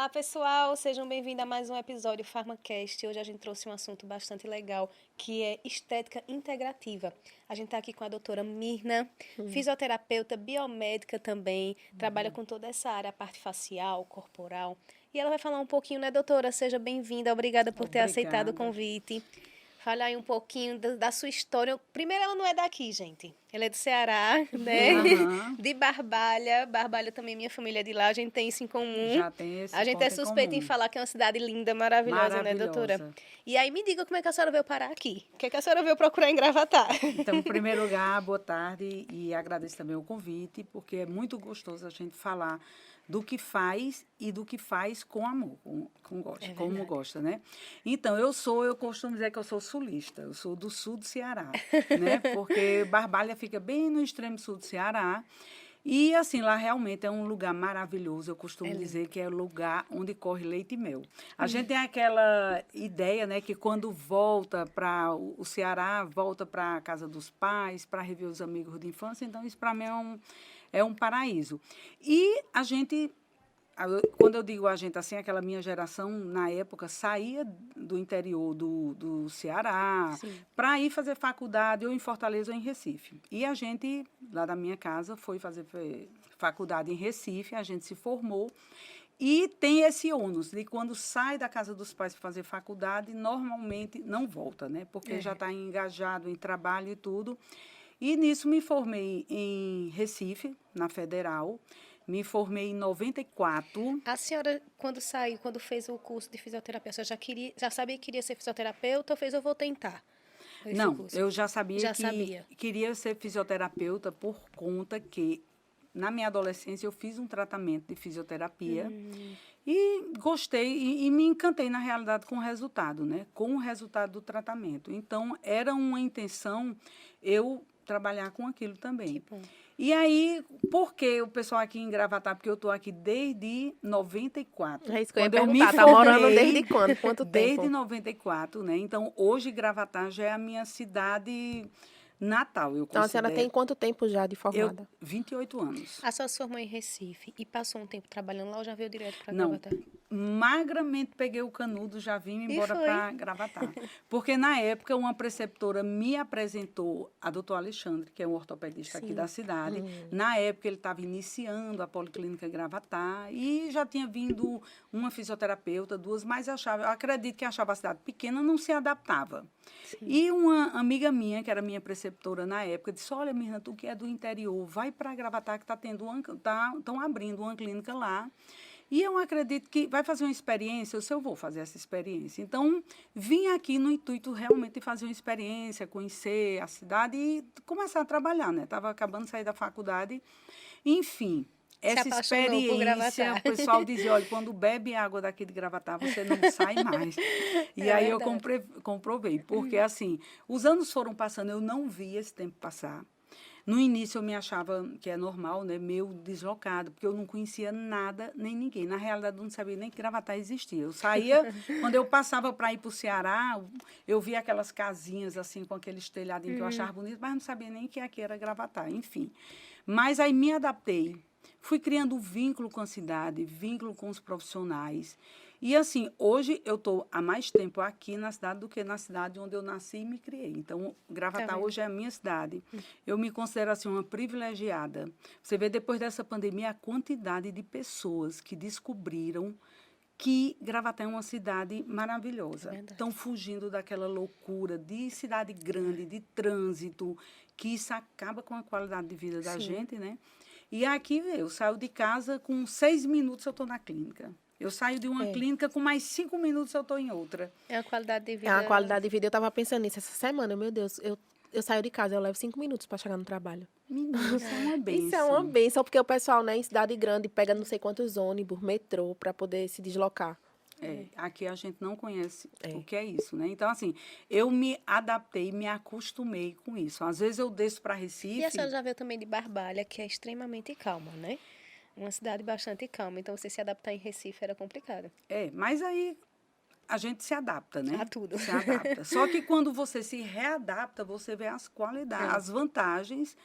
Olá, pessoal! Sejam bem-vindos a mais um episódio PharmaCast. Hoje a gente trouxe um assunto bastante legal, que é estética integrativa. A gente está aqui com a doutora Mirna, fisioterapeuta, biomédica também, trabalha com toda essa área, a parte facial, corporal. E ela vai falar um pouquinho, né, doutora? Seja bem-vinda, obrigada por ter aceitado o convite. Fala aí um pouquinho da sua história. Primeiro, ela não é daqui, gente. Ela é do Ceará, né? Aham. De Barbalha. Barbalha também, minha família é de lá. A gente tem isso em comum. Já tem esse A gente é ponto em suspeita em comum. falar que é uma cidade linda, maravilhosa, né, doutora? Maravilhosa. E aí, me diga como é que a senhora veio parar aqui. O que é que a senhora veio procurar em Gravatar? Então, em primeiro lugar, boa tarde e agradeço também o convite, porque é muito gostoso a gente falar do que faz e do que faz com amor, com gosto, É como verdade. gosta, né? Então, eu costumo dizer que eu sou sulista, eu sou do sul do Ceará, né? Porque Barbalha fica bem no extremo sul do Ceará. E, assim, lá realmente é um lugar maravilhoso. Eu costumo dizer que é o lugar onde corre leite e mel. A gente tem aquela ideia, né, que quando volta para o Ceará, volta para a casa dos pais, para rever os amigos de infância. Então, isso para mim é um paraíso. E a gente, quando eu digo a gente, assim, aquela minha geração, na época, saía do interior do Ceará para ir fazer faculdade ou em Fortaleza ou em Recife. E a gente, lá da minha casa, foi fazer faculdade em Recife, a gente se formou. E tem esse ônus de quando sai da casa dos pais para fazer faculdade, normalmente não volta, né? Porque já está engajado em trabalho e tudo. E nisso me formei em Recife, na Federal. Me formei em 94. A senhora, quando saiu, quando fez o curso de fisioterapia, a senhora já sabia que queria ser fisioterapeuta ou fez eu vou tentar? Esse Não, curso? eu já sabia Já que sabia. queria ser fisioterapeuta por conta que, na minha adolescência, eu fiz um tratamento de fisioterapia e gostei e me encantei, na realidade, com o resultado, né? Com o resultado do tratamento. Então, era uma intenção eu trabalhar com aquilo também. Que bom. E aí, por que o pessoal aqui em Gravatar? Porque eu estou aqui desde 94. É isso que eu ia Quando me perguntar. Tá morando formei, desde quando? Quanto desde tempo? 94, né? Então, hoje, Gravatar já é a minha cidade natal, eu Então, a senhora tem considero. quanto tempo já de Eu, formada? 28 anos. A senhora se formou em Recife e passou um tempo trabalhando lá ou já veio direto para Não, Gravatar? magramente peguei o canudo, já vim E embora foi? para Gravatar. Porque, na época, uma preceptora me apresentou a doutor Alexandre, que é um ortopedista aqui da cidade. Na época, ele estava iniciando a Policlínica Gravatar e já tinha vindo uma fisioterapeuta, duas, mas eu acredito que achava a cidade pequena, não se adaptava. E uma amiga minha, que era minha preceptora na época, disse, olha, Mirna, tu que é do interior, vai para Gravatar que estão abrindo uma clínica lá. E eu acredito que vai fazer uma experiência, eu vou fazer essa experiência. Então, vim aqui no intuito realmente de fazer uma experiência, conhecer a cidade e começar a trabalhar, né? Estava acabando de sair da faculdade. Enfim, essa apaixonou por experiência, Gravatar. o pessoal dizia, olha, quando bebe água daqui de Gravatar, você não sai mais. E É aí eu verdade. comprovei, porque assim, os anos foram passando, eu não vi esse tempo passar. No início eu me achava, que é normal, né, meio deslocado, porque eu não conhecia nada nem ninguém. Na realidade, eu não sabia nem que Gravatar existia. Eu saía, quando eu passava para ir para o Ceará, eu via aquelas casinhas assim, com aqueles telhadinhos que eu achava bonito, mas não sabia nem que aqui era Gravatar, enfim. Mas aí me adaptei. Fui criando vínculo com a cidade, vínculo com os profissionais. E, assim, hoje eu estou há mais tempo aqui na cidade do que na cidade onde eu nasci e me criei. Então, Gravatar vendo? hoje é a minha cidade. Eu me considero, assim, uma privilegiada. Você vê, depois dessa pandemia, a quantidade de pessoas que descobriram que Gravatar é uma cidade maravilhosa. verdade. Estão fugindo daquela loucura de cidade grande, de trânsito, que isso acaba com a qualidade de vida da gente, né? E aqui, eu saio de casa, com 6 minutos eu estou na clínica. Eu saio de uma clínica, com mais 5 minutos eu estou em outra. É uma qualidade de É vida. uma qualidade de vida. Eu tava pensando nisso essa semana. Meu Deus, eu saio de casa, eu levo 5 minutos para chegar no trabalho. Menina, isso é uma bênção. Isso é uma bênção, porque o pessoal, né, em cidade grande, pega não sei quantos ônibus, metrô, para poder se deslocar. É, aqui a gente não conhece o que é isso, né? Então, assim, eu me adaptei, me acostumei com isso. Às vezes eu desço para Recife... E a senhora já veio também de Barbalha, que é extremamente calma, né? Uma cidade bastante calma. Então, você se adaptar em Recife era complicado. mas aí a gente se adapta, né? A tudo. Se adapta. Só que quando você se readapta, você vê as qualidades, as vantagens,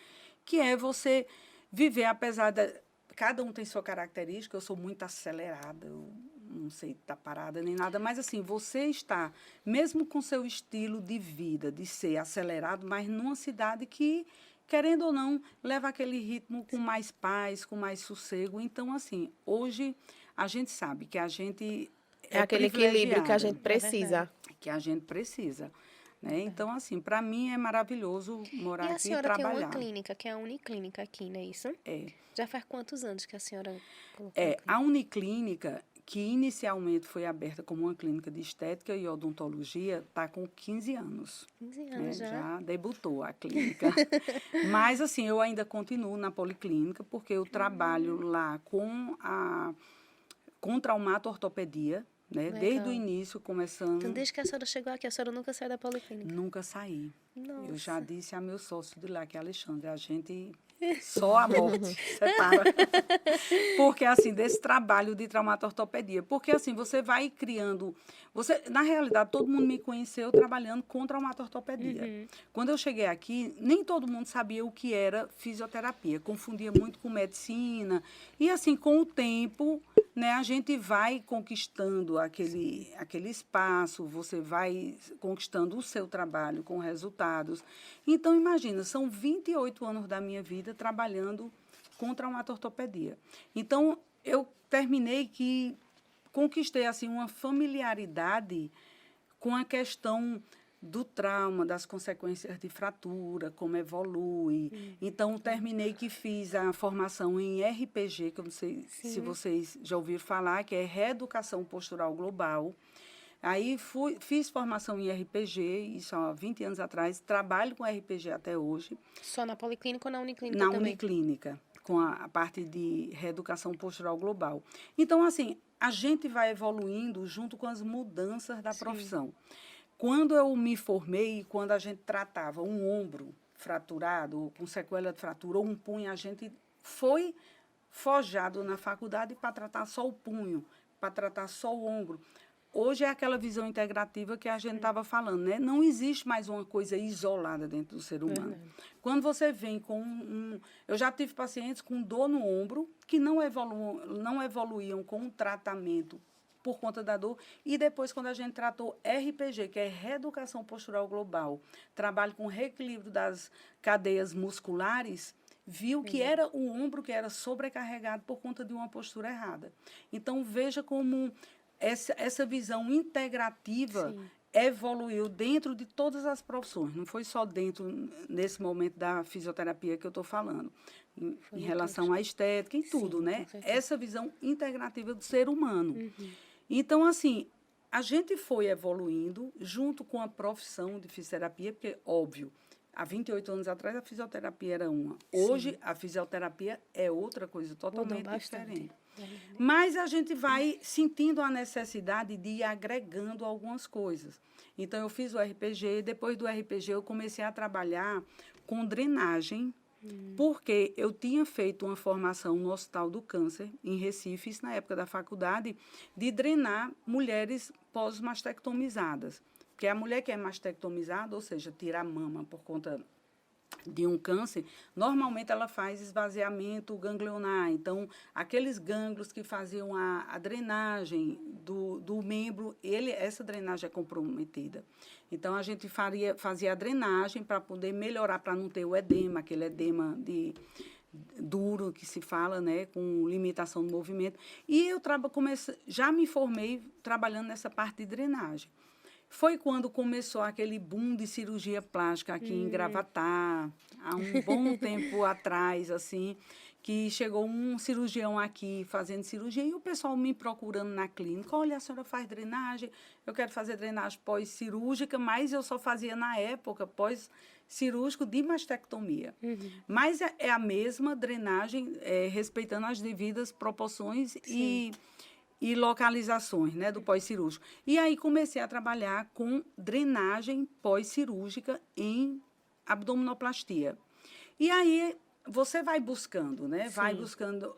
que é você viver, apesar de... Cada um tem sua característica, eu sou muito acelerada, eu não sei estar parada nem nada, mas assim, você está, mesmo com seu estilo de vida, de ser acelerado, mas numa cidade que, querendo ou não, leva aquele ritmo com mais paz, com mais sossego. Então, assim, hoje a gente sabe que a gente É aquele equilíbrio que a gente verdade. precisa. que a gente precisa, né? Então, assim, para mim é maravilhoso morar E a aqui e senhora tem trabalhar. uma clínica, que é a Uniclínica aqui, não é isso? É. Já faz quantos anos que a senhora colocou a A Uniclínica, que inicialmente foi aberta como uma clínica de estética e odontologia, está com 15 anos. 15 Né? anos já. Já debutou a clínica. Mas, assim, eu ainda continuo na policlínica, porque eu trabalho lá com traumato-ortopedia, né? Legal. Desde o início, começando... Então, desde que a senhora chegou aqui, a senhora nunca saiu da policlínica? Nunca saí. Nossa. Eu já disse a meu sócio de lá, que é Alexandre, a gente só a morte separa. Porque, assim, desse trabalho de traumato-ortopedia. Porque, assim, você vai criando... na realidade, todo mundo me conheceu trabalhando com traumato-ortopedia. Quando eu cheguei aqui, nem todo mundo sabia o que era fisioterapia. Confundia muito com medicina. E, assim, com o tempo, né, a gente vai conquistando aquele espaço, você vai conquistando o seu trabalho com resultados. Então, imagina, são 28 anos da minha vida trabalhando com traumato-ortopedia. Então, eu terminei que conquistei assim uma familiaridade com a questão do trauma, das consequências de fratura, como evolui. Então, terminei que fiz a formação em RPG, que eu não sei se vocês já ouviram falar, que é Reeducação Postural Global. Aí fiz formação em RPG, isso há 20 anos atrás, trabalho com RPG até hoje. Só na policlínica ou na Uniclínica Na também? Uniclínica, com a parte de reeducação postural global. Então, assim, a gente vai evoluindo junto com as mudanças da profissão. Quando eu me formei, quando a gente tratava um ombro fraturado, com sequela de fratura, ou um punho, a gente foi forjado na faculdade para tratar só o punho, para tratar só o ombro. Hoje é aquela visão integrativa que a gente estava falando, né? Não existe mais uma coisa isolada dentro do ser humano. Quando você vem com eu já tive pacientes com dor no ombro que não evoluíam com o tratamento por conta da dor. E depois, quando a gente tratou RPG, que é Reeducação Postural Global, trabalho com reequilíbrio das cadeias musculares, viu que era o ombro que era sobrecarregado por conta de uma postura errada. Então, veja como essa visão integrativa evoluiu dentro de todas as profissões. Não foi só dentro, nesse momento da fisioterapia que eu estou falando. Em relação à estética, em tudo, né? Essa visão integrativa do ser humano. Então, assim, a gente foi evoluindo junto com a profissão de fisioterapia, porque, óbvio, há 28 anos atrás a fisioterapia era uma. Hoje, a fisioterapia é outra coisa totalmente diferente. Mas a gente vai sentindo a necessidade de ir agregando algumas coisas. Então, eu fiz o RPG, depois do RPG eu comecei a trabalhar com drenagem, porque eu tinha feito uma formação no Hospital do Câncer, em Recife, isso na época da faculdade, de drenar mulheres pós-mastectomizadas. Porque a mulher que é mastectomizada, ou seja, tira a mama por conta de um câncer, normalmente ela faz esvaziamento ganglionar. Então, aqueles gânglios que faziam a drenagem do membro, essa drenagem é comprometida. Então, a gente fazia a drenagem para poder melhorar, para não ter o edema, aquele edema duro que se fala, né, com limitação do movimento. E eu já me formei trabalhando nessa parte de drenagem. Foi quando começou aquele boom de cirurgia plástica aqui em Gravatá, há um bom tempo atrás, assim, que chegou um cirurgião aqui fazendo cirurgia e o pessoal me procurando na clínica. Olha, a senhora faz drenagem, eu quero fazer drenagem pós-cirúrgica, mas eu só fazia na época pós-cirúrgico de mastectomia. Mas é a mesma drenagem, respeitando as devidas proporções e localizações, né, do pós-cirúrgico. E aí comecei a trabalhar com drenagem pós-cirúrgica em abdominoplastia. E aí você vai buscando, né? Vai buscando.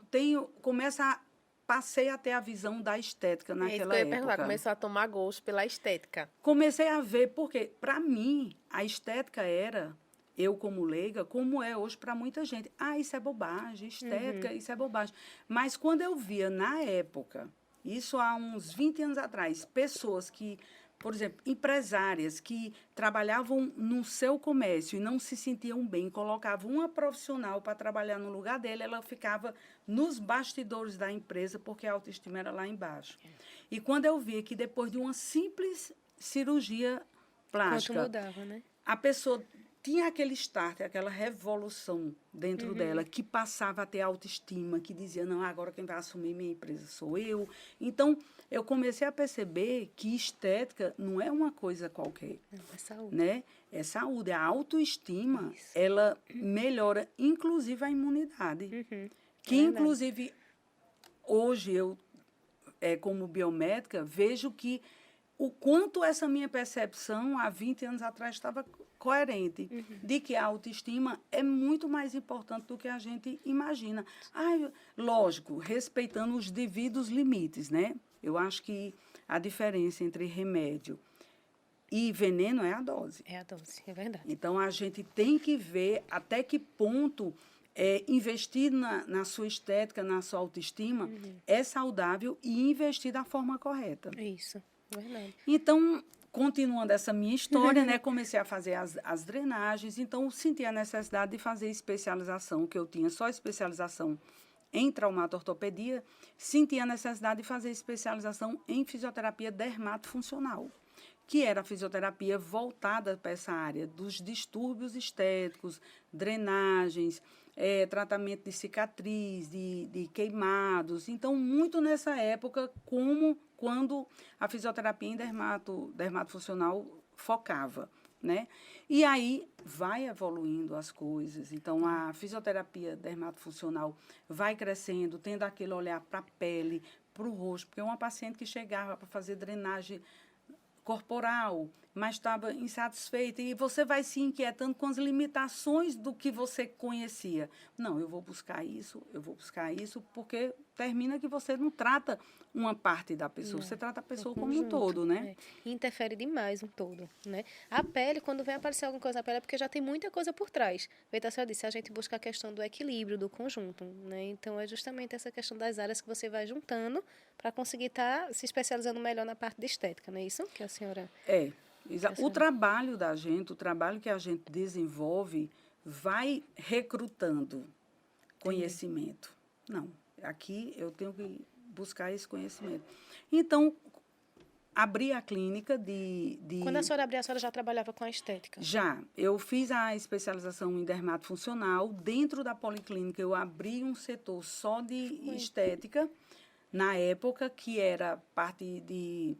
Passei a ter a visão da estética naquela eu ia época. perguntar, começou a tomar gosto pela estética. Comecei a ver, porque, para mim, a estética era, eu como leiga, como é hoje para muita gente. Isso é bobagem, estética, isso é bobagem. Mas quando eu via, na época, isso há uns 20 anos atrás, pessoas que, por exemplo, empresárias que trabalhavam no seu comércio e não se sentiam bem, colocavam uma profissional para trabalhar no lugar dela, ela ficava nos bastidores da empresa porque a autoestima era lá embaixo. E quando eu vi que depois de uma simples cirurgia plástica, Quanto mudava, né? a pessoa tinha aquele start, aquela revolução dentro dela, que passava a ter autoestima, que dizia, não, agora quem vai assumir minha empresa sou eu. Então, eu comecei a perceber que estética não é uma coisa qualquer, Não, é saúde. né? É saúde. A autoestima, Isso. ela melhora, inclusive, a imunidade. Que, verdade. inclusive, hoje, eu, como biomédica, vejo que o quanto essa minha percepção, há 20 anos atrás, estava coerente, de que a autoestima é muito mais importante do que a gente imagina. Lógico, respeitando os devidos limites, né? Eu acho que a diferença entre remédio e veneno é a dose. É a dose, é verdade. Então, a gente tem que ver até que ponto investir na sua estética, na sua autoestima, é saudável e investir da forma correta. Isso, verdade. Então, continuando essa minha história, né, comecei a fazer as drenagens, então senti a necessidade de fazer especialização, que eu tinha só especialização em traumato-ortopedia, senti a necessidade de fazer especialização em fisioterapia dermatofuncional, que era a fisioterapia voltada para essa área dos distúrbios estéticos, drenagens, tratamento de cicatriz, de queimados. Então, muito nessa época, como quando a fisioterapia em dermatofuncional focava, né? E aí vai evoluindo as coisas. Então, a fisioterapia dermatofuncional vai crescendo, tendo aquele olhar para a pele, para o rosto, porque uma paciente que chegava para fazer drenagem corporal, mas estava insatisfeita, e você vai se inquietando com as limitações do que você conhecia. Não, eu vou buscar isso, porque termina que você não trata uma parte da pessoa, você trata a pessoa como um todo, né? Interfere demais um todo, né? A pele, quando vem aparecer alguma coisa na pele, é porque já tem muita coisa por trás. Feita a senhora disse, a gente busca a questão do equilíbrio, do conjunto, né? Então, é justamente essa questão das áreas que você vai juntando para conseguir estar se especializando melhor na parte de estética, não é isso que a senhora... O trabalho da gente, o trabalho que a gente desenvolve, vai recrutando conhecimento. Não, aqui eu tenho que buscar esse conhecimento. Então, abri a clínica de... Quando a senhora abriu, a senhora já trabalhava com a estética? Já. Eu fiz a especialização em dermatofuncional. Dentro da policlínica, eu abri um setor só de estética, na época, que era parte de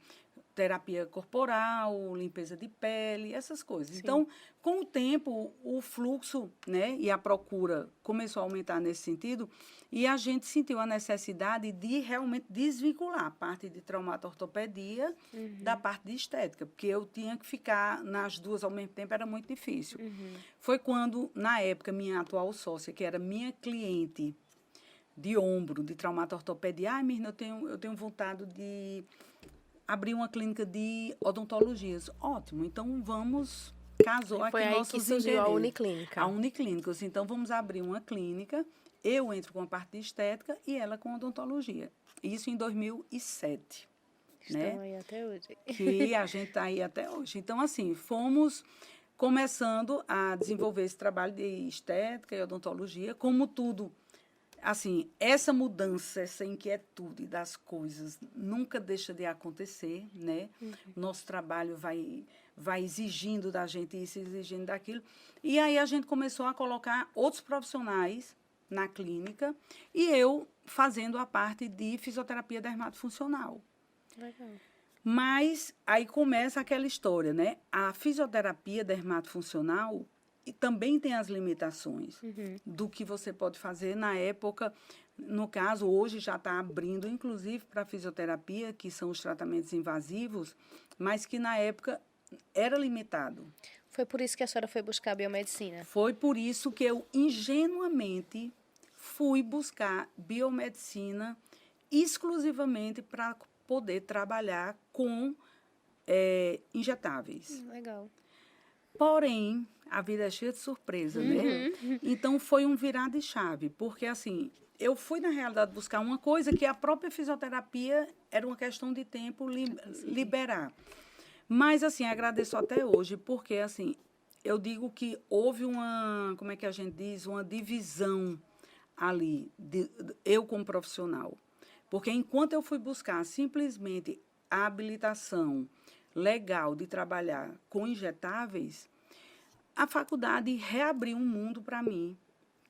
terapia corporal, limpeza de pele, essas coisas. Sim. Então, com o tempo, o fluxo, né, e a procura começou a aumentar nesse sentido, e a gente sentiu a necessidade de realmente desvincular a parte de traumato-ortopedia da parte de estética, porque eu tinha que ficar nas duas ao mesmo tempo, era muito difícil. Foi quando, na época, minha atual sócia, que era minha cliente de ombro, de traumato-ortopedia, Mirna, eu tenho vontade de abrir uma clínica de odontologias. Ótimo, então vamos... Casou aqui nossos interesses. Foi aí que surgiu a Uniclínica. A Uniclínica. Então, vamos abrir uma clínica, eu entro com a parte de estética e ela com odontologia. Isso em 2007. Estão aí até hoje. Que a gente está aí até hoje. Então, assim, fomos começando a desenvolver esse trabalho de estética e odontologia, como tudo... Assim, essa mudança, essa inquietude das coisas nunca deixa de acontecer, né? Nosso trabalho vai exigindo da gente isso, exigindo daquilo. E aí a gente começou a colocar outros profissionais na clínica e eu fazendo a parte de fisioterapia dermatofuncional. Legal. Mas aí começa aquela história, né? A fisioterapia dermatofuncional... E também tem as limitações do que você pode fazer na época. No caso, hoje já está abrindo, inclusive, para a fisioterapia, que são os tratamentos invasivos, mas que na época era limitado. Foi por isso que a senhora foi buscar a biomedicina? Foi por isso que eu, ingenuamente, fui buscar biomedicina exclusivamente para poder trabalhar com injetáveis. Legal. Porém, a vida é cheia de surpresa, né? Então, foi um virar de chave, porque, assim, eu fui, na realidade, buscar uma coisa que a própria fisioterapia era uma questão de tempo liberar. Mas, assim, agradeço até hoje, porque, assim, eu digo que houve uma, como é que a gente diz, uma divisão ali, eu como profissional. Porque enquanto eu fui buscar simplesmente a habilitação legal de trabalhar com injetáveis, a faculdade reabriu um mundo para mim,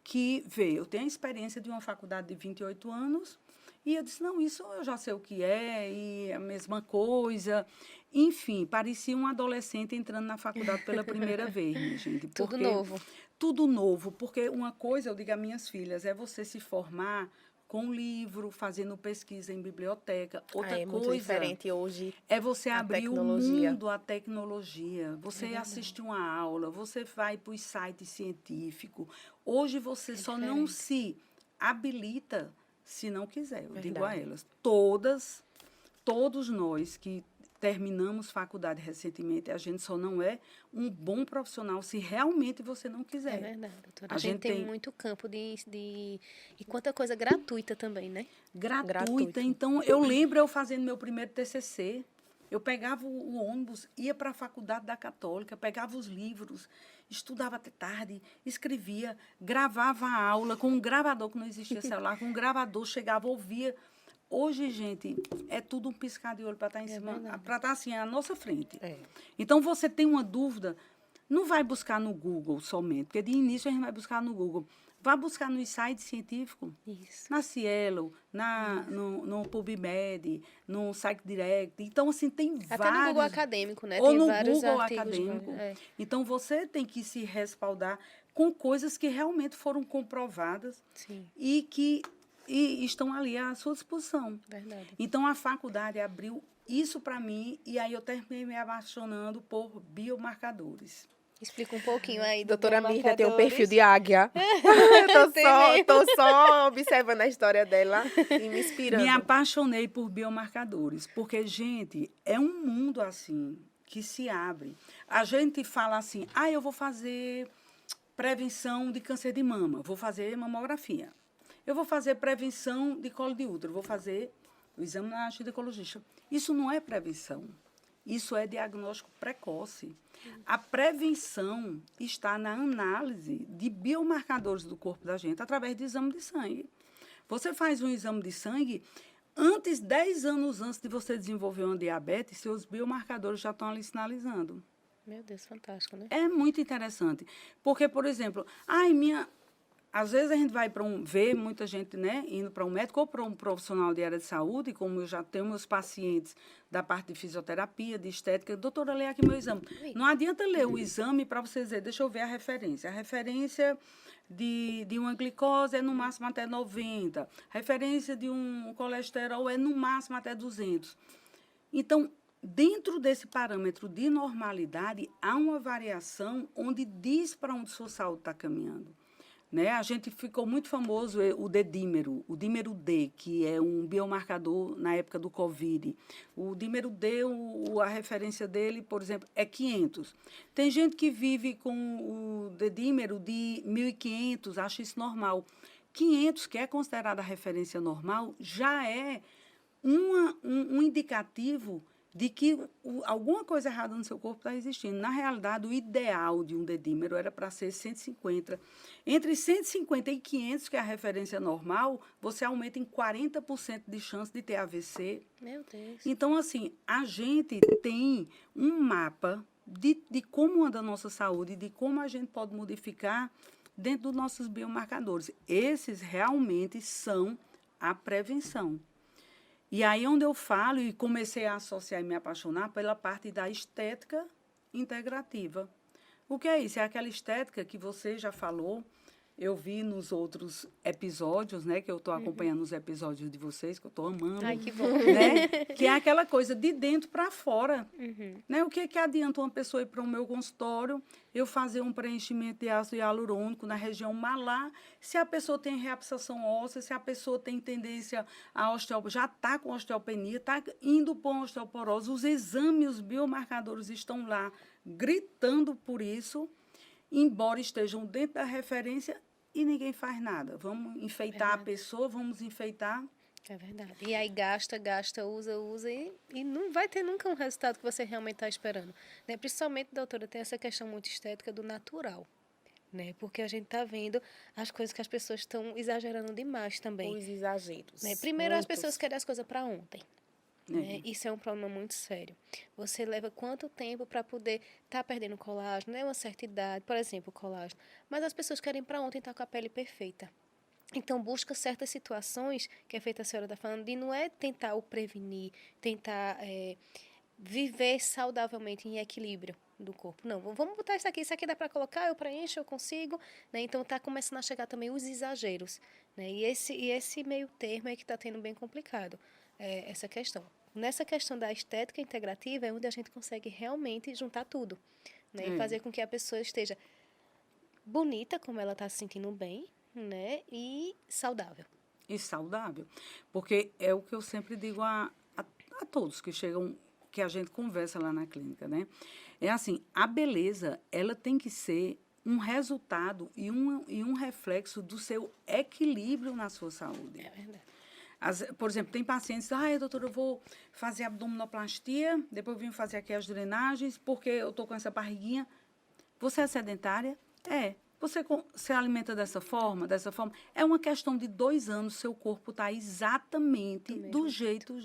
que, eu tenho a experiência de uma faculdade de 28 anos, e eu disse, não, isso eu já sei o que é, e a mesma coisa. Enfim, parecia um adolescente entrando na faculdade pela primeira vez, minha gente. Tudo novo. Tudo novo, porque uma coisa, eu digo às minhas filhas, é você se formar com livro, fazendo pesquisa em biblioteca. Outra muito coisa diferente hoje. é você a abrir tecnologia. o mundo à tecnologia. Você assiste uma aula, você vai para os sites científicos. Hoje você só não se habilita se não quiser. Eu digo a elas. Todos nós que terminamos faculdade recentemente, a gente só não é um bom profissional se realmente você não quiser. É verdade, doutora. A gente tem muito campo de... E quanta coisa gratuita também, né? Gratuita. Então, eu lembro eu fazendo meu primeiro TCC. Eu pegava o ônibus, ia para a faculdade da Católica, pegava os livros, estudava até tarde, escrevia, gravava a aula com um gravador, que não existia celular, com um gravador, chegava, ouvia. Hoje, gente, é tudo um piscar de olho para estar em cima, para estar assim, à nossa frente. Então, você tem uma dúvida, não vai buscar no Google somente, porque de início a gente vai buscar no Google. Vai buscar no site científico, na Cielo, no PubMed, no SciDirect. Então, assim, tem vários... Até no Google Acadêmico, né? Ou tem no vários Google artigos Acadêmico. Então, você tem que se respaldar com coisas que realmente foram comprovadas e que estão ali à sua disposição. Verdade. Então, a faculdade abriu isso para mim e aí eu terminei me apaixonando por biomarcadores. Explica um pouquinho aí. Doutora Mirna tem um perfil de águia. Tô só observando a história dela e me inspirando. Me apaixonei por biomarcadores, porque, gente, é um mundo assim que se abre. A gente fala assim, eu vou fazer prevenção de câncer de mama, vou fazer mamografia. Eu vou fazer prevenção de colo de útero, vou fazer o exame na ginecologista. Isso não é prevenção. Isso é diagnóstico precoce. A prevenção está na análise de biomarcadores do corpo da gente através de exame de sangue. Você faz um exame de sangue, 10 anos antes de você desenvolver uma diabetes, seus biomarcadores já estão ali sinalizando. Meu Deus, fantástico, né? É muito interessante. Porque, por exemplo, às vezes a gente vai ver muita gente, né, indo para um médico ou para um profissional de área de saúde, como eu já tenho meus pacientes da parte de fisioterapia, de estética, doutora, lê aqui meu exame. Não adianta ler o exame para você dizer, deixa eu ver a referência. A referência de uma glicose é no máximo até 90. A referência de um colesterol é no máximo até 200. Então, dentro desse parâmetro de normalidade, há uma variação onde diz para onde sua saúde está caminhando. Né? A gente ficou muito famoso o dedímero, o dímero D, que é um biomarcador na época do Covid. O dímero D, a referência dele, por exemplo, é 500. Tem gente que vive com o dedímero de 1.500, acha isso normal. 500, que é considerada a referência normal, já é um indicativo de que alguma coisa errada no seu corpo está existindo. Na realidade, o ideal de um dedímero era para ser 150. Entre 150 e 500, que é a referência normal, você aumenta em 40% de chance de ter AVC. Meu Deus. Então, assim, a gente tem um mapa de como anda a nossa saúde, de como a gente pode modificar dentro dos nossos biomarcadores. Esses realmente são a prevenção. E aí onde eu falo e comecei a associar e me apaixonar pela parte da estética integrativa. O que é isso? É aquela estética que você já falou, eu vi nos outros episódios, né, que eu estou acompanhando os episódios de vocês, que eu estou amando. Ai, que bom. Né? Que é aquela coisa de dentro para fora. Uhum. Né? O que adianta uma pessoa ir para o meu consultório, eu fazer um preenchimento de ácido hialurônico na região malar, se a pessoa tem reabsorção óssea, se a pessoa tem tendência a já está com osteopenia, está indo para uma osteoporose, os exames, os biomarcadores estão lá gritando por isso, embora estejam dentro da referência, e ninguém faz nada. Vamos enfeitar a pessoa, vamos enfeitar. É verdade. E aí gasta, usa e não vai ter nunca um resultado que você realmente está esperando. Né? Principalmente, doutora, tem essa questão muito estética do natural. Né? Porque a gente está vendo as coisas que as pessoas estão exagerando demais também. Os exageros. Né? Primeiro, as Muitos. pessoas querem as coisas para ontem. Né? Isso é um problema muito sério. Você leva quanto tempo para poder estar perdendo colágeno, né? Uma certa idade, por exemplo, colágeno. Mas as pessoas querem para ontem estar com a pele perfeita. Então, busca certas situações, que é feita a senhora está falando, de não é tentar o prevenir, tentar viver saudavelmente em equilíbrio do corpo. Não, vamos botar isso aqui dá para colocar, eu preencho, eu consigo. Né? Então, está começando a chegar também os exageros. Né? E esse meio termo é que está tendo bem complicado, essa questão. Nessa questão da estética integrativa é onde a gente consegue realmente juntar tudo. Né? E fazer com que a pessoa esteja bonita, como ela está se sentindo bem, né? E saudável. E saudável. Porque é o que eu sempre digo a todos que chegam, que a gente conversa lá na clínica, né? É assim, a beleza, ela tem que ser um resultado e um reflexo do seu equilíbrio na sua saúde. É verdade. Por exemplo, tem pacientes, doutora, eu vou fazer abdominoplastia, depois eu vim fazer aqui as drenagens, porque eu estou com essa barriguinha. Você é sedentária? É. Você se alimenta dessa forma? É uma questão de 2 anos, seu corpo está exatamente do mesmo jeito.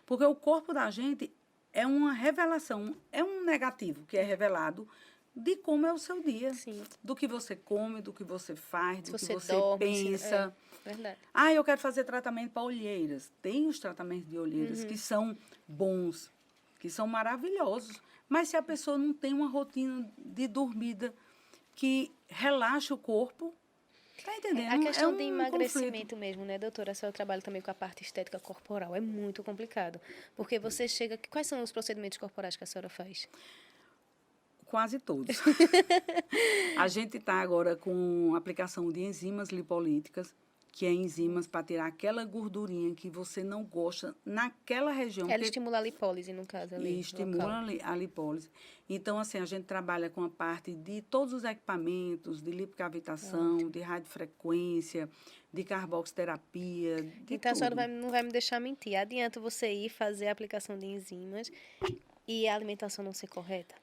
Porque o corpo da gente é uma revelação, é um negativo que é revelado de como é o seu dia. Sim. Do que você come, do que você faz, do que você dorme, pensa. Verdade. Eu quero fazer tratamento para olheiras. Tem os tratamentos de olheiras que são bons, que são maravilhosos. Mas se a pessoa não tem uma rotina de dormida que relaxa o corpo, tá entendendo? A questão de um emagrecimento conflito mesmo, né, doutora? A senhora trabalha também com a parte estética corporal. É muito complicado. Porque você chega... Quais são os procedimentos corporais que a senhora faz? Quase todos. A gente está agora com aplicação de enzimas lipolíticas, que é enzimas para tirar aquela gordurinha que você não gosta naquela região. Ela estimula a lipólise, no caso, ali. E estimula a lipólise. Então, assim, a gente trabalha com a parte de todos os equipamentos, de lipocavitação, de radiofrequência, de carboxterapia, de então, tudo. a senhora não vai me deixar mentir. Adianta você ir fazer a aplicação de enzimas e a alimentação não ser correta?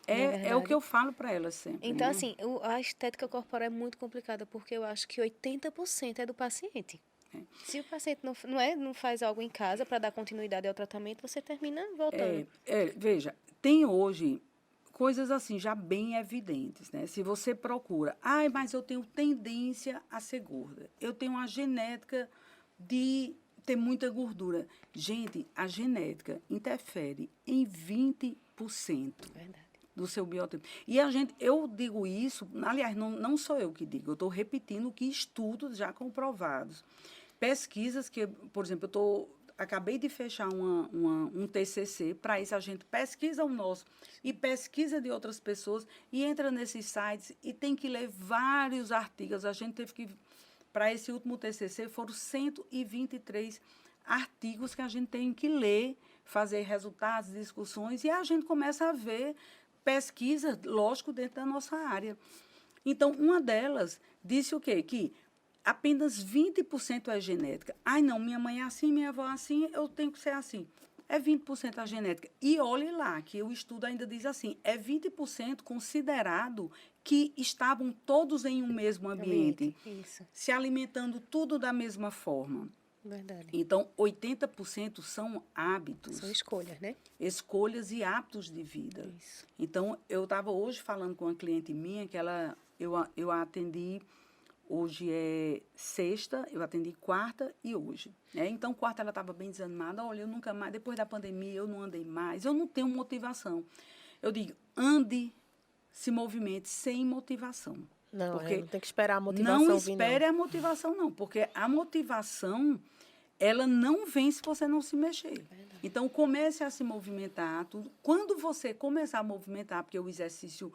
É o que eu falo para elas sempre. Então, né? assim, a estética corporal é muito complicada, porque eu acho que 80% é do paciente. Se o paciente não faz algo em casa para dar continuidade ao tratamento, você termina voltando. Veja, tem hoje coisas assim já bem evidentes, né? Se você procura, mas eu tenho tendência a ser gorda, eu tenho uma genética de ter muita gordura. Gente, a genética interfere em 20%. Verdade. Do seu biotipo. E eu digo isso, aliás, não sou eu que digo, eu estou repetindo que estudos já comprovados. Pesquisas que, por exemplo, acabei de fechar um TCC, para isso a gente pesquisa o nosso e pesquisa de outras pessoas e entra nesses sites e tem que ler vários artigos. A gente teve que, para esse último TCC, foram 123 artigos que a gente tem que ler, fazer resultados, discussões, e a gente começa a ver pesquisa, lógico, dentro da nossa área. Então, uma delas disse o quê? Que apenas 20% é genética. Não, minha mãe é assim, minha avó é assim, eu tenho que ser assim. É 20% a genética. E olhe lá, que o estudo ainda diz assim, é 20% considerado que estavam todos em um mesmo ambiente. Isso. Se alimentando tudo da mesma forma. Verdade. Então, 80% são hábitos. São escolhas, né? Escolhas e hábitos de vida. Isso. Então, eu estava hoje falando com uma cliente minha, que eu a atendi, hoje é sexta, eu atendi quarta e hoje. Então, quarta ela estava bem desanimada, olha, eu nunca mais, depois da pandemia, eu não andei mais, eu não tenho motivação. Eu digo, ande, se movimente sem motivação. Não, porque não tem que esperar a motivação não vir, espere a motivação, não, porque a motivação, ela não vem se você não se mexer. Então, comece a se movimentar. Tudo. Quando você começar a movimentar, porque o exercício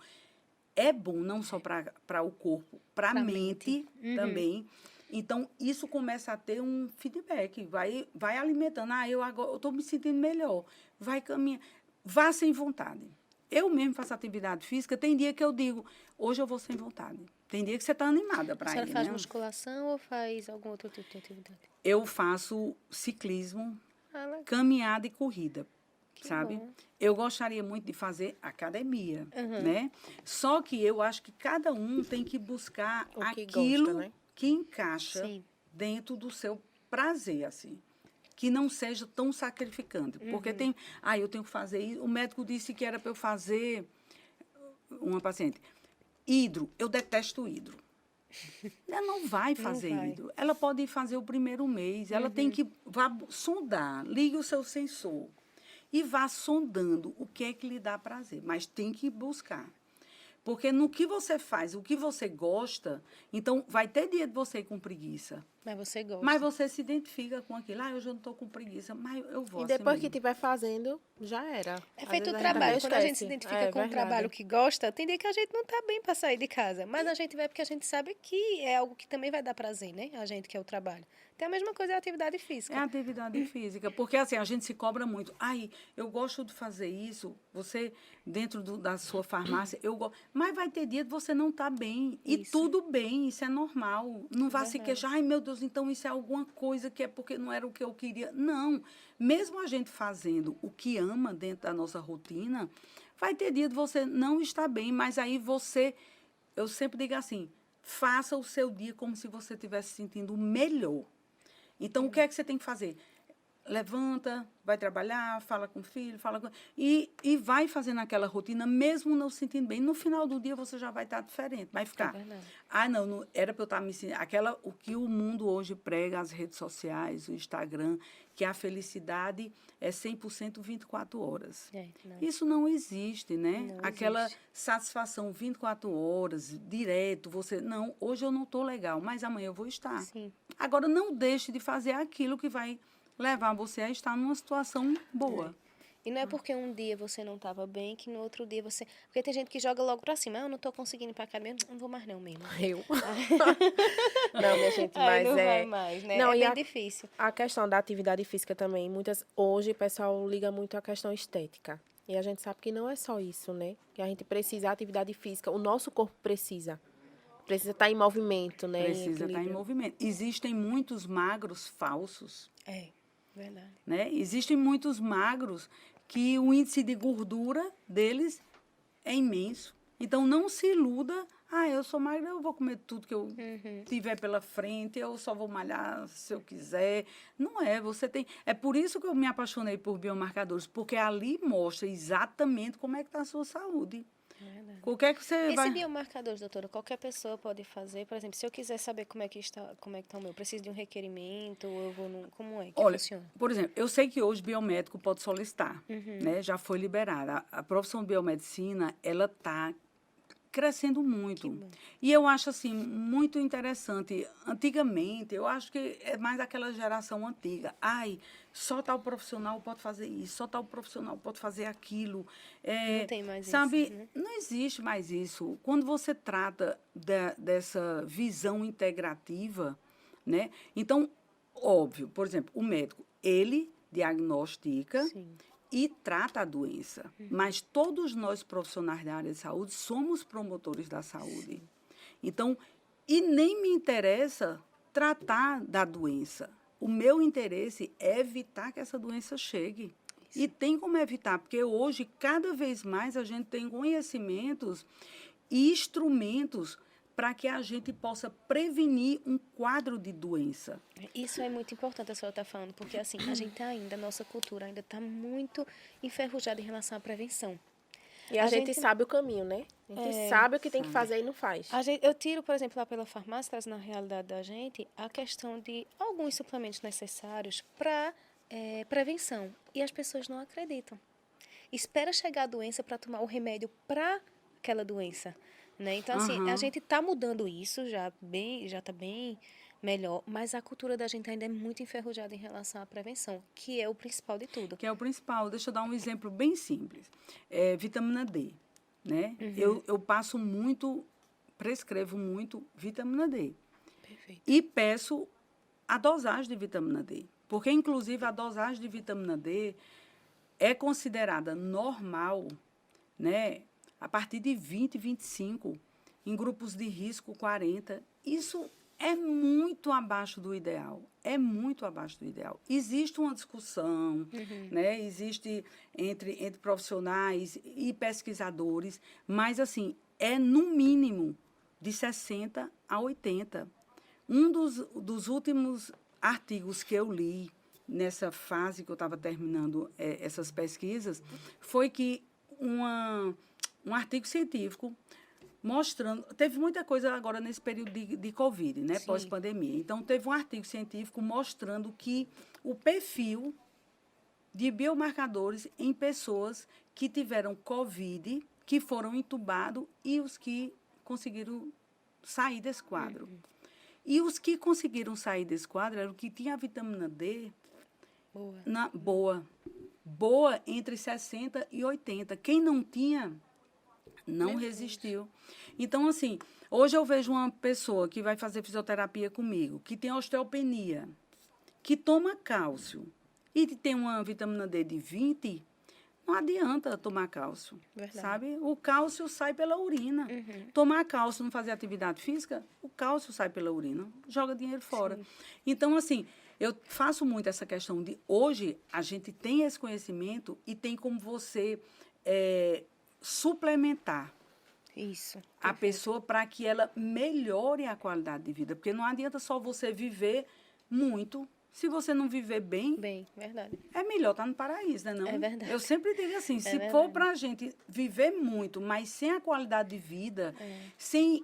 é bom, não só para o corpo, para a mente também. Então, isso começa a ter um feedback, vai alimentando. Eu agora estou me sentindo melhor. Vai caminhar. Vá sem vontade. Eu mesmo faço atividade física, tem dia que eu digo, hoje eu vou sem vontade. Tem dia que você está animada para A senhora ir, faz né? musculação ou faz algum outro tipo de atividade? Eu faço ciclismo, Ah, legal. caminhada e corrida, Que sabe? bom. Eu gostaria muito de fazer academia, Uhum. né? Só que eu acho que cada um tem que buscar O que aquilo gosta, né? que encaixa Sim. dentro do seu prazer, assim. Que não seja tão sacrificante. Porque tem... Ah, eu tenho que fazer isso. O médico disse que era para eu fazer... Uma paciente. Hidro. Eu detesto hidro. Ela não vai fazer vai. hidro. Ela pode fazer o primeiro mês. Ela tem que vá sondar. Ligue o seu sensor. E vá sondando o que é que lhe dá prazer. Mas tem que buscar. Porque no que você faz, o que você gosta, então vai ter dia de você ir com preguiça. Mas você gosta. Mas você se identifica com aquilo. Ah, hoje eu não estou com preguiça, mas eu vou E assim depois que mesmo. estiver fazendo, já era. É Às feito vezes o a gente trabalho. até Quando a gente se esquece. identifica É com um verdade. trabalho que gosta, tem dia que a gente não tá bem para sair de casa. Mas a gente vai porque a gente sabe que é algo que também vai dar prazer, né? A gente que é o trabalho. Então, a mesma coisa é a atividade É física. a atividade física, porque assim, a gente se cobra muito. Ai, eu gosto de fazer isso, você, dentro da sua farmácia, eu gosto. Mas vai ter dia de você não estar bem. E Isso. tudo bem, isso é normal. Não vá se verdade. queixar, ai meu Deus, então isso é alguma coisa que é porque não era o que eu queria. Não. Mesmo a gente fazendo o que ama dentro da nossa rotina, vai ter dia de você não estar bem, mas aí você, eu sempre digo assim, faça o seu dia como se você estivesse se sentindo melhor. Então, o que é que você tem que fazer? Levanta, vai trabalhar, fala com o filho, e vai fazendo aquela rotina, mesmo não se sentindo bem. No final do dia, você já vai estar diferente. Vai ficar. verdade. Ah, não, era para eu estar me sentindo. O que o mundo hoje prega, as redes sociais, o Instagram, que a felicidade é 100% 24 horas. É, não. Isso não existe, né? Não Aquela existe. satisfação 24 horas, direto, você... Não, hoje eu não estou legal, mas amanhã eu vou estar. Sim. Agora, não deixe de fazer aquilo que vai levar você a estar numa situação boa. E não é porque um dia você não estava bem que no outro dia você... Porque tem gente que joga logo pra cima. Ah, eu não tô conseguindo ir pra academia, não vou mais não mesmo. Eu. Não, minha gente, Aí mas não é... vai mais, né? Não, é e bem difícil. A questão da atividade física também, hoje o pessoal liga muito à questão estética. E a gente sabe que não é só isso, né? Que a gente precisa da atividade física, o nosso corpo precisa. Precisa estar em movimento, né? Precisa estar em equilíbrio. movimento. Existem muitos magros falsos, É, verdade. né? Existem muitos magros que o índice de gordura deles é imenso. Então, não se iluda. Ah, eu sou magra, eu vou comer tudo que eu tiver pela frente, eu só vou malhar se eu quiser. Não é, você tem... É por isso que eu me apaixonei por biomarcadores, porque ali mostra exatamente como é que está a sua saúde. Verdade. O que é que você Esse vai... biomarcador, doutora, qualquer pessoa pode fazer. Por exemplo, se eu quiser saber como é que está o meu, eu preciso de um requerimento, ou eu vou como é que Olha, funciona? por exemplo, eu sei que hoje biomédico pode solicitar, né? Já foi liberada. A profissão de biomedicina, ela está crescendo muito. E eu acho, assim, muito interessante. Antigamente, eu acho que é mais aquela geração antiga. Ai, só tal profissional pode fazer isso, só tal profissional pode fazer aquilo. Não tem mais sabe, isso, né? não existe mais isso. Quando você trata dessa visão integrativa, né? Então, óbvio, por exemplo, o médico, ele diagnostica Sim. e trata a doença. Mas todos nós, profissionais da área de saúde, somos promotores da saúde. Então, e nem me interessa tratar da doença. O meu interesse é evitar que essa doença chegue. E tem como evitar, porque hoje, cada vez mais, a gente tem conhecimentos e instrumentos para que a gente possa prevenir um quadro de doença. Isso é muito importante a senhora estar falando, porque assim, a gente ainda, a nossa cultura ainda está muito enferrujada em relação à prevenção. E a gente gente- sabe o caminho, né? A gente sabe o que tem que sabe. fazer e não faz. Eu tiro, por exemplo, lá pela farmácia, traz na realidade da gente, a questão de alguns suplementos necessários para prevenção. E as pessoas não acreditam. Espera chegar a doença para tomar o remédio para aquela doença. Né? Então, assim, a gente está mudando isso, já está bem melhor, mas a cultura da gente ainda é muito enferrujada em relação à prevenção, que é o principal de tudo. Que é o principal. Deixa eu dar um exemplo bem simples. Vitamina D, né? Eu passo muito, prescrevo muito vitamina D. Perfeito. E peço a dosagem de vitamina D. Porque, inclusive, a dosagem de vitamina D é considerada normal, né? A partir de 20, 25. em grupos de risco 40. Isso é muito abaixo do ideal. É muito abaixo do ideal. Existe uma discussão, né? Existe entre profissionais e pesquisadores, mas, assim, é no mínimo de 60 a 80. Um dos últimos artigos que eu li nessa fase que eu estava terminando essas pesquisas foi que um artigo científico mostrando... Teve muita coisa agora nesse período de Covid, né? Sim. Pós-pandemia. Então, teve um artigo científico mostrando que o perfil de biomarcadores em pessoas que tiveram Covid, que foram entubados e os que conseguiram sair desse quadro. E os que conseguiram sair desse quadro eram os que tinham a vitamina D Boa. boa entre 60 e 80. Quem não tinha, não Meu resistiu. Então, assim, hoje eu vejo uma pessoa que vai fazer fisioterapia comigo, que tem osteopenia, que toma cálcio e tem uma vitamina D de 20, não adianta tomar cálcio, Verdade. sabe? O cálcio sai pela urina. Tomar cálcio, não fazer atividade física, o cálcio sai pela urina, joga dinheiro fora. Sim. Então, assim, eu faço muito essa questão de... Hoje, a gente tem esse conhecimento e tem como você suplementar Isso. a pessoa para que ela melhore a qualidade de vida. Porque não adianta só você viver muito. Se você não viver bem, Bem, verdade. é melhor estar no paraíso, né? Não? É verdade. Eu sempre digo assim, se verdade. for para a gente viver muito, mas sem a qualidade de vida, sem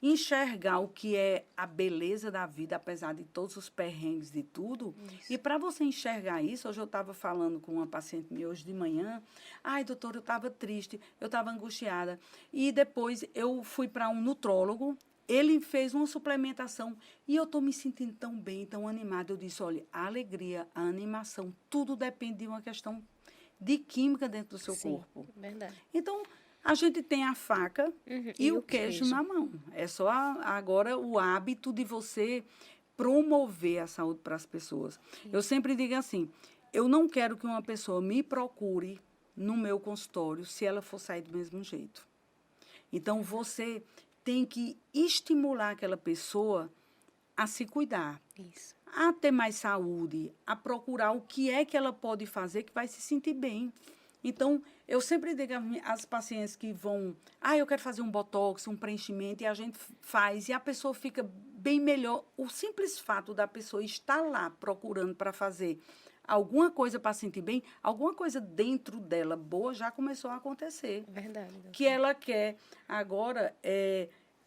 enxergar o que é a beleza da vida, apesar de todos os perrengues de tudo, e para você enxergar isso, hoje eu estava falando com uma paciente minha hoje de manhã, ai, doutora, eu estava triste, eu estava angustiada, e depois eu fui para um nutrólogo, ele fez uma suplementação e eu estou me sentindo tão bem, tão animada. Eu disse, olha, a alegria, a animação, tudo depende de uma questão de química dentro do seu corpo. Verdade. Então, a gente tem a faca e o queijo na mão. É só agora o hábito de você promover a saúde para as pessoas. Eu sempre digo assim, eu não quero que uma pessoa me procure no meu consultório se ela for sair do mesmo jeito. Então, você tem que estimular aquela pessoa a se cuidar, Isso. a ter mais saúde, a procurar o que é que ela pode fazer que vai se sentir bem. Então, eu sempre digo às pacientes que vão, eu quero fazer um botox, um preenchimento, e a gente faz, e a pessoa fica bem melhor. O simples fato da pessoa estar lá procurando para fazer alguma coisa para sentir bem, alguma coisa dentro dela boa já começou a acontecer. Verdade. Que ela quer agora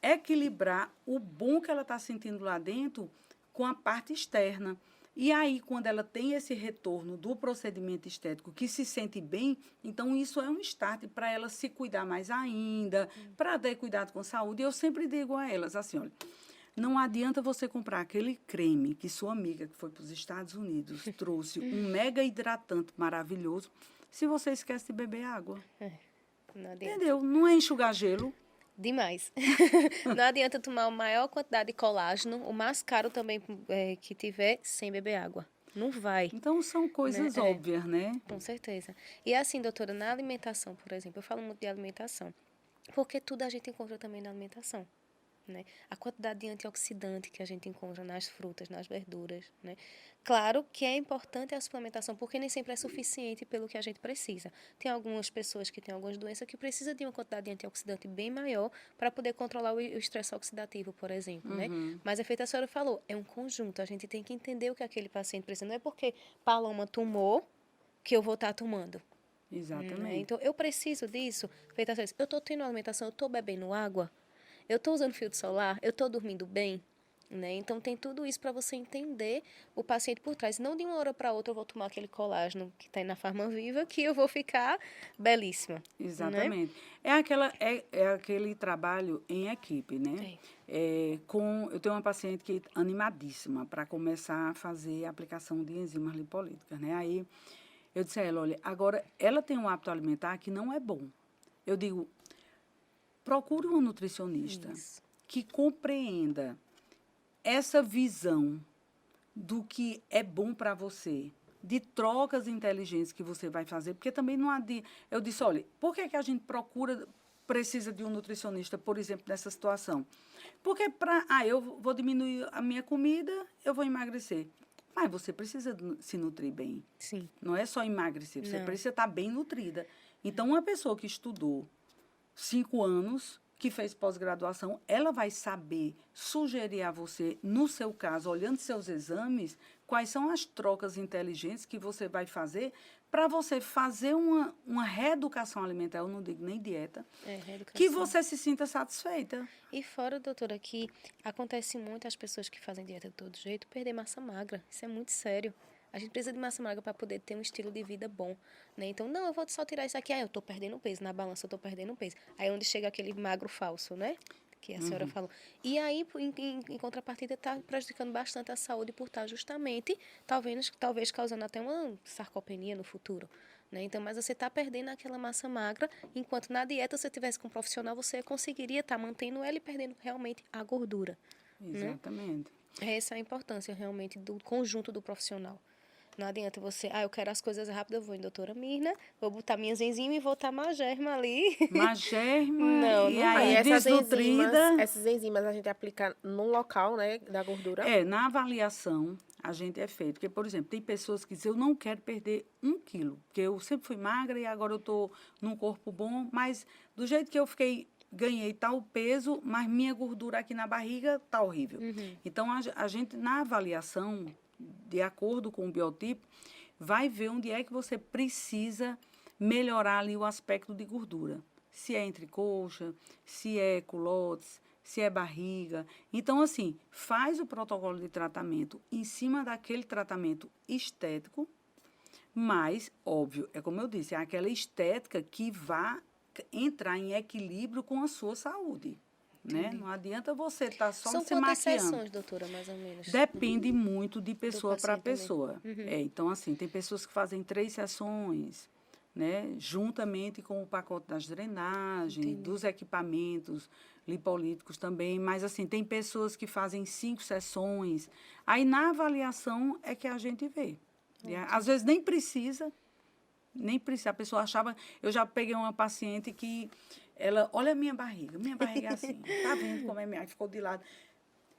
equilibrar o bom que ela está sentindo lá dentro com a parte externa. E aí, quando ela tem esse retorno do procedimento estético, que se sente bem, então isso é um start para ela se cuidar mais ainda, para ter cuidado com a saúde. E eu sempre digo a elas assim, olha, não adianta você comprar aquele creme que sua amiga, que foi para os Estados Unidos, trouxe um mega hidratante maravilhoso, se você esquece de beber água. Não adianta. Entendeu? Não é enxugar gelo. Demais. Não adianta tomar a maior quantidade de colágeno, o mais caro também que tiver, sem beber água. Não vai. Então, são coisas óbvias, né? Com certeza. E assim, doutora, na alimentação, por exemplo, eu falo muito de alimentação, porque tudo a gente encontra também na alimentação. Né? A quantidade de antioxidante que a gente encontra nas frutas, nas verduras, né? Claro que é importante a suplementação, porque nem sempre é suficiente pelo que a gente precisa. Tem algumas pessoas que têm algumas doenças que precisam de uma quantidade de antioxidante bem maior para poder controlar o estresse oxidativo, por exemplo, né? Mas é feito a senhora falou, é um conjunto, a gente tem que entender o que aquele paciente precisa. Não é porque Paloma tomou que eu vou estar tomando. Exatamente. Né? Então, eu preciso disso. Feito a senhora, eu estou tendo alimentação, eu estou bebendo água, eu estou usando filtro solar, eu estou dormindo bem, né? Então, tem tudo isso para você entender o paciente por trás. Não de uma hora para outra eu vou tomar aquele colágeno que está aí na Farmaviva que eu vou ficar belíssima. Exatamente. Né? É aquele trabalho em equipe, né? Eu tenho uma paciente que é animadíssima para começar a fazer a aplicação de enzimas lipolíticas, né? Aí, eu disse a ela, olha, agora, ela tem um hábito alimentar que não é bom. Eu digo, procure uma nutricionista que compreenda essa visão do que é bom para você, de trocas inteligentes que você vai fazer, porque também não há de... Eu disse, olha, por que a gente procura precisa de um nutricionista, por exemplo, nessa situação? Porque eu vou diminuir a minha comida, eu vou emagrecer. Mas você precisa se nutrir bem. Sim. Não é só emagrecer, você Não. precisa estar bem nutrida. Então, uma pessoa que estudou 5 anos, que fez pós-graduação, ela vai saber sugerir a você, no seu caso, olhando seus exames, quais são as trocas inteligentes que você vai fazer para você fazer uma reeducação alimentar, eu não digo nem dieta, Reeducação. que você se sinta satisfeita. E fora, doutora, que acontece muito as pessoas que fazem dieta de todo jeito perder massa magra. Isso é muito sério. A gente precisa de massa magra para poder ter um estilo de vida bom, né? Então, não, eu vou só tirar isso aqui. Eu tô perdendo peso. Na balança eu tô perdendo peso. Aí é onde chega aquele magro falso, né? Que a senhora falou. E aí, em contrapartida, está prejudicando bastante a saúde por estar justamente, talvez causando até uma sarcopenia no futuro, né? Então, mas você está perdendo aquela massa magra, enquanto na dieta, se você tivesse com um profissional, você conseguiria estar mantendo ela e perdendo realmente a gordura. Exatamente. Né? Essa é a importância realmente do conjunto do profissional. Não adianta você, eu quero as coisas rápidas, eu vou em doutora Mirna, vou botar minhas enzimas e vou estar magerma ali. Magerma, Não, e não aí vai. desnutrida. Essas enzimas a gente aplica no local, né, da gordura. Na avaliação, a gente é feito. Porque, por exemplo, tem pessoas que dizem, eu não quero perder 1 quilo, porque eu sempre fui magra e agora eu estou num corpo bom, mas do jeito que eu ganhei tal peso, mas minha gordura aqui na barriga está horrível. Então, a gente, na avaliação, de acordo com o biotipo, vai ver onde é que você precisa melhorar ali o aspecto de gordura. Se é entrecoxa, se é culotes, se é barriga. Então, assim, faz o protocolo de tratamento em cima daquele tratamento estético, mas, óbvio, é como eu disse, é aquela estética que vai entrar em equilíbrio com a sua saúde. Né? Não adianta você estar só São se quantas maquiando. sessões, doutora, mais ou menos? Depende muito de pessoa para paciente também. pessoa. Então, assim, tem pessoas que fazem 3 sessões, né? Juntamente com o pacote das drenagens, dos equipamentos lipolíticos também. Mas, assim, tem pessoas que fazem 5 sessões. Aí, na avaliação, é que a gente vê. Às vezes, nem precisa. A pessoa achava... Eu já peguei uma paciente que... Ela, olha a minha barriga é assim, tá vendo como é minha? Ficou de lado.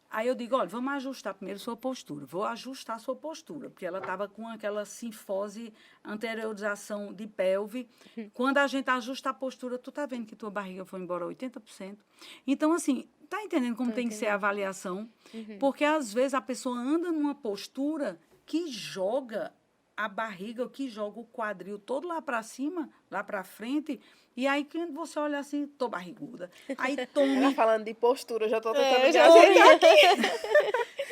Aí eu digo, olha, vamos ajustar primeiro sua postura. Vou ajustar sua postura, porque ela estava com aquela sinfose, anteriorização de pelve. Quando a gente ajusta a postura, tu tá vendo que tua barriga foi embora 80%. Então, assim, tá entendendo como tem que ser a avaliação? Porque, às vezes, a pessoa anda numa postura que joga a barriga, que joga o quadril todo lá para cima, lá para frente, e aí quando você olha assim, tô barriguda. Aí Ela falando de postura, eu já tô tentando já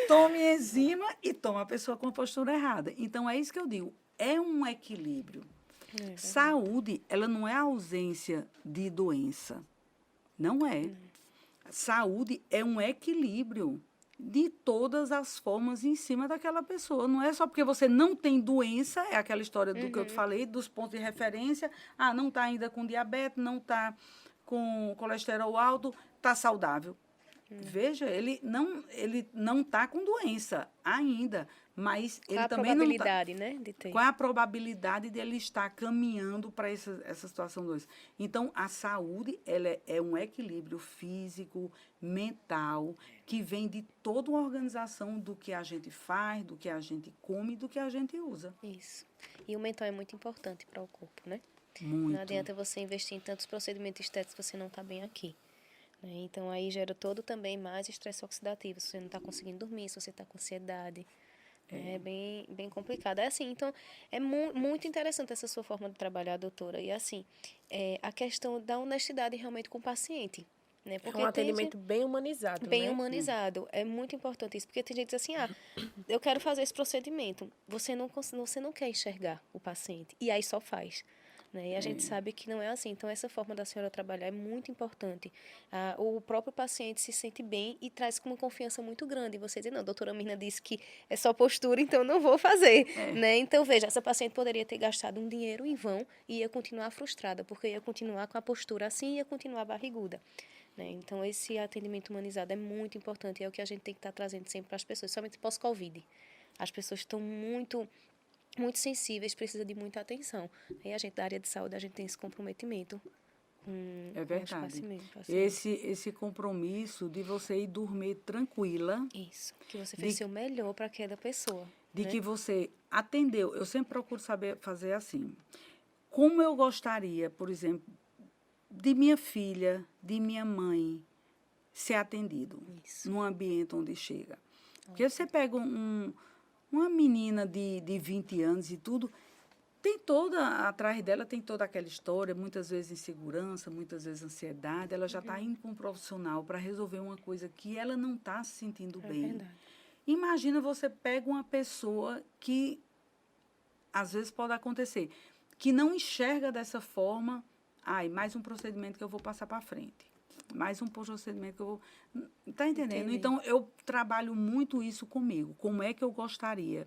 tome enzima e toma a pessoa com a postura errada. Então, é isso que eu digo, é um equilíbrio. Saúde, ela não é ausência de doença. Não é. Saúde é um equilíbrio de todas as formas em cima daquela pessoa. Não é só porque você não tem doença, é aquela história do que eu te falei, dos pontos de referência. Não está ainda com diabetes, não está com colesterol alto, está saudável. Veja, ele não está com doença ainda, mas ele também não está... Qual a probabilidade, né, de ter? Qual é a probabilidade dele estar caminhando para essa situação 2? Então, a saúde ela é um equilíbrio físico, mental, que vem de toda uma organização do que a gente faz, do que a gente come, do que a gente usa. Isso. E o mental é muito importante para o corpo, né? Muito. Não adianta você investir em tantos procedimentos estéticos se você não está bem aqui. Né? Então, aí gera todo também mais estresse oxidativo. Se você não está conseguindo dormir, se você está com ansiedade. É bem, bem complicado. É assim, então, é muito interessante essa sua forma de trabalhar, doutora. E assim, a questão da honestidade realmente com o paciente. Né? Porque é um atendimento bem humanizado, bem né? humanizado. É muito importante isso. Porque tem gente que diz assim, eu quero fazer esse procedimento. Você não quer enxergar o paciente. E aí só faz. Né? E a gente sabe que não é assim. Então, essa forma da senhora trabalhar é muito importante. O próprio paciente se sente bem e traz com uma confiança muito grande. E você diz, não, a doutora Mirna disse que é só postura, então não vou fazer. Né? Então, veja, essa paciente poderia ter gastado um dinheiro em vão e ia continuar frustrada, porque ia continuar com a postura assim e ia continuar barriguda. Né? Então, esse atendimento humanizado é muito importante. É o que a gente tem que estar trazendo sempre para as pessoas, somente pós-Covid. As pessoas estão muito sensíveis, precisa de muita atenção. E a gente, da área de saúde, a gente tem esse comprometimento É acho verdade. assim mesmo, assim mesmo. Esse compromisso de você ir dormir tranquila, Isso, que você fez de, seu melhor para aquela pessoa, de né? que você atendeu. Eu sempre procuro saber fazer assim. Como eu gostaria, por exemplo, de minha filha, de minha mãe, ser atendido Isso. num ambiente onde chega. Porque você pega uma menina de 20 anos e tudo, tem toda, atrás dela tem toda aquela história, muitas vezes insegurança, muitas vezes ansiedade. Ela já está indo para um profissional para resolver uma coisa que ela não está se sentindo É bem. verdade. Imagina você pega uma pessoa que, às vezes pode acontecer, que não enxerga dessa forma, ai, mais um procedimento que eu vou passar para frente. Mais um procedimento que eu vou. Está entendendo? Entendi. Então, eu trabalho muito isso comigo. Como é que eu gostaria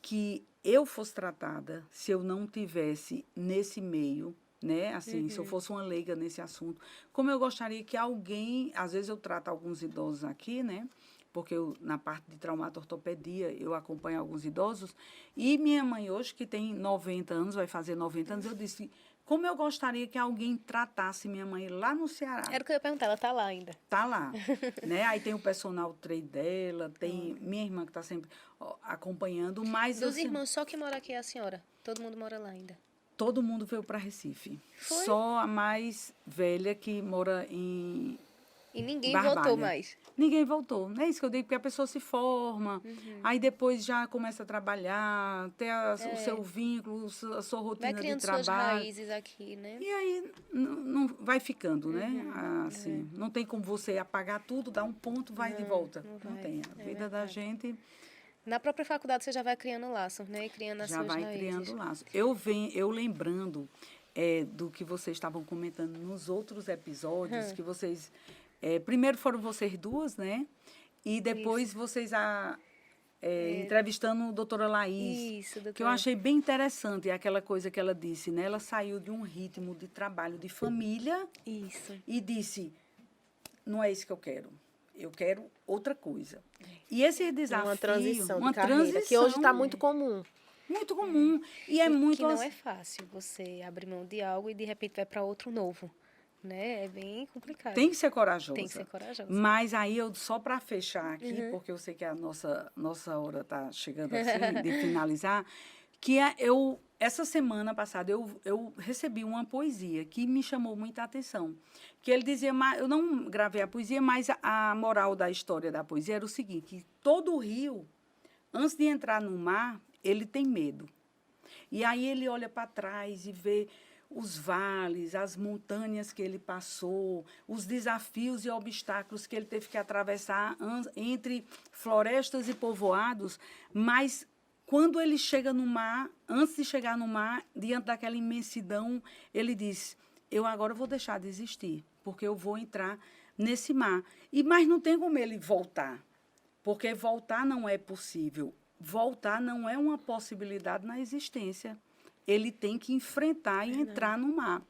que eu fosse tratada se eu não tivesse nesse meio, né? Assim, se eu fosse uma leiga nesse assunto. Como eu gostaria que alguém, às vezes eu trato alguns idosos aqui, né? Porque eu, na parte de traumato-ortopedia, eu acompanho alguns idosos. E minha mãe hoje, que tem 90 anos, vai fazer 90 anos, eu disse, como eu gostaria que alguém tratasse minha mãe lá no Ceará. Era o que eu ia perguntar, ela tá lá ainda. Tá lá, né? Aí tem o personal trainer dela, tem minha irmã que está sempre acompanhando, mas Dos assim, irmãos, só que mora aqui é a senhora. Todo mundo mora lá ainda. todo mundo veio para Recife. Foi? Só a mais velha que mora em E ninguém Barbalha. voltou mais. Ninguém voltou. É isso que eu digo, porque a pessoa se forma, aí depois já começa a trabalhar, ter o seu vínculo, a sua Vai rotina de criando suas trabalho. raízes aqui, né? E aí não vai ficando, né? Assim, não tem como você apagar tudo, dar um ponto, vai de volta. Não vai. tem. A vida da gente Na própria faculdade você já vai criando laços, né? E criando as já suas vai raízes. criando laço. Eu lembrando do que vocês estavam comentando nos outros episódios, que vocês... primeiro foram vocês duas, né? E depois vocês entrevistando a doutora Laís. Isso, Que eu doutora. achei bem interessante aquela coisa que ela disse, né? Ela saiu de um ritmo de trabalho de família Isso. e disse, não é isso que eu quero. Eu quero outra coisa. E esse desafio... Uma transição uma de carreira, que hoje está transição muito comum. muito comum. E é muito... Que não é fácil você abrir mão de algo e de repente vai para outro novo, né? É bem complicado. Tem que ser corajosa. Tem que ser corajosa. Mas aí, só para fechar aqui, porque eu sei que a nossa hora está chegando assim, de finalizar, que essa semana passada eu recebi uma poesia que me chamou muita atenção. Que ele dizia, eu não gravei a poesia, mas a moral da história da poesia era o seguinte, que todo rio, antes de entrar no mar, ele tem medo. E aí ele olha para trás e vê os vales, as montanhas que ele passou, os desafios e obstáculos que ele teve que atravessar entre florestas e povoados, mas quando ele chega no mar, antes de chegar no mar, diante daquela imensidão, ele diz, eu agora vou deixar de existir, porque eu vou entrar nesse mar. Mas não tem como ele voltar, porque voltar não é possível. Voltar não é uma possibilidade na existência. Ele tem que enfrentar e entrar no mar.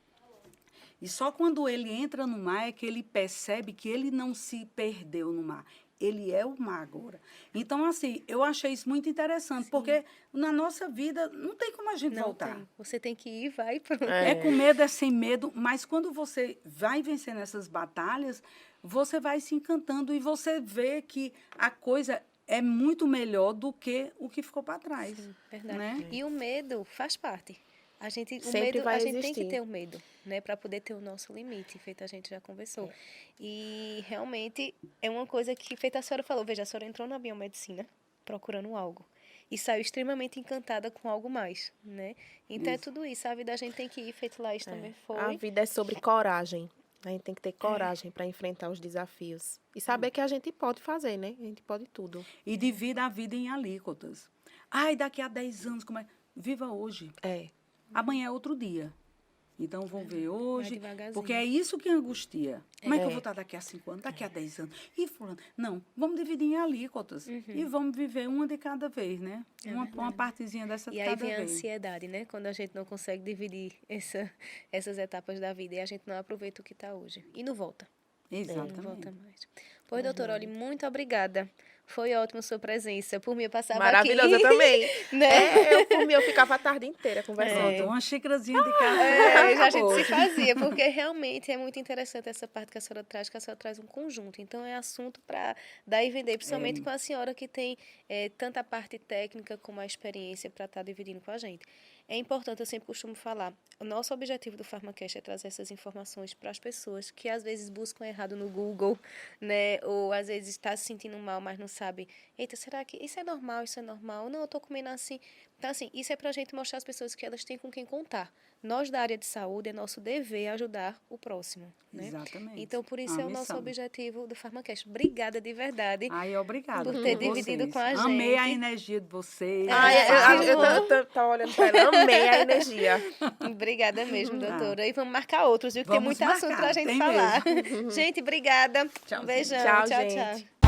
E só quando ele entra no mar é que ele percebe que ele não se perdeu no mar. Ele é o mar agora. Então, assim, eu achei isso muito interessante, porque na nossa vida não tem como a gente voltar. Tem. Você tem que ir, vai e pronto. É com medo, é sem medo, mas quando você vai vencendo essas batalhas, você vai se encantando e você vê que a coisa é muito melhor do que o que ficou para trás. Sim, verdade. Né? E o medo faz parte. A gente Sempre vai a gente tem existir. que ter o medo, né, para poder ter o nosso limite, feito a gente já conversou. E realmente é uma coisa que, feita a senhora falou, veja, a senhora entrou na biomedicina procurando algo e saiu extremamente encantada com algo mais, né? Então é tudo isso, a vida a gente tem que ir, feito lá, isso também foi. A vida é sobre coragem. A gente tem que ter coragem para enfrentar os desafios. E saber que a gente pode fazer, né? A gente pode tudo. E divida a vida em alíquotas. Ai, daqui a 10 anos, como é? Viva hoje. Amanhã é outro dia. Então, vamos ver hoje. devagarzinho. Porque é isso que angustia. Como é que eu vou estar daqui a 5 anos, daqui a 10 anos? E fulano? Não, vamos dividir em alíquotas. E vamos viver uma de cada vez, né? Uma partezinha dessa de E aí cada vem a vez. ansiedade, né? Quando a gente não consegue dividir essas etapas da vida e a gente não aproveita o que está hoje. E não volta. Não Exatamente. volta mais. Pois, doutora, olha, muito obrigada. Foi ótimo sua presença. Por mim, eu passava Maravilhosa aqui. também. Né? Por mim, eu ficava a tarde inteira conversando. Pronto, uma xícarazinha de café. A gente acabou. se fazia, porque realmente é muito interessante essa parte que a senhora traz um conjunto. Então, é assunto para dar e vender, principalmente com a senhora que tem tanto a parte técnica como a experiência para estar dividindo com a gente. É importante, eu sempre costumo falar, o nosso objetivo do PharmaCast é trazer essas informações para as pessoas que às vezes buscam errado no Google, né? Ou às vezes está se sentindo mal, mas não sabe, eita, será que isso é normal, isso é normal? Não, eu estou comendo assim. Então, assim, isso é para a gente mostrar às pessoas que elas têm com quem contar. Nós, da área de saúde, é nosso dever ajudar o próximo, né? Exatamente. Então, por isso A é o nosso missão. objetivo do PharmaCast. Obrigada de verdade. Ai, obrigada por ter por dividido vocês. com a Amei a gente. energia de vocês. Eu tava olhando pra ela, amei a energia. Obrigada mesmo, doutora. E vamos marcar outros, viu? Que tem Vamos muito assunto marcar, pra gente tem falar. Gente, obrigada. Um Tchauzinho. beijão. Tchau, Tchau, gente. tchau.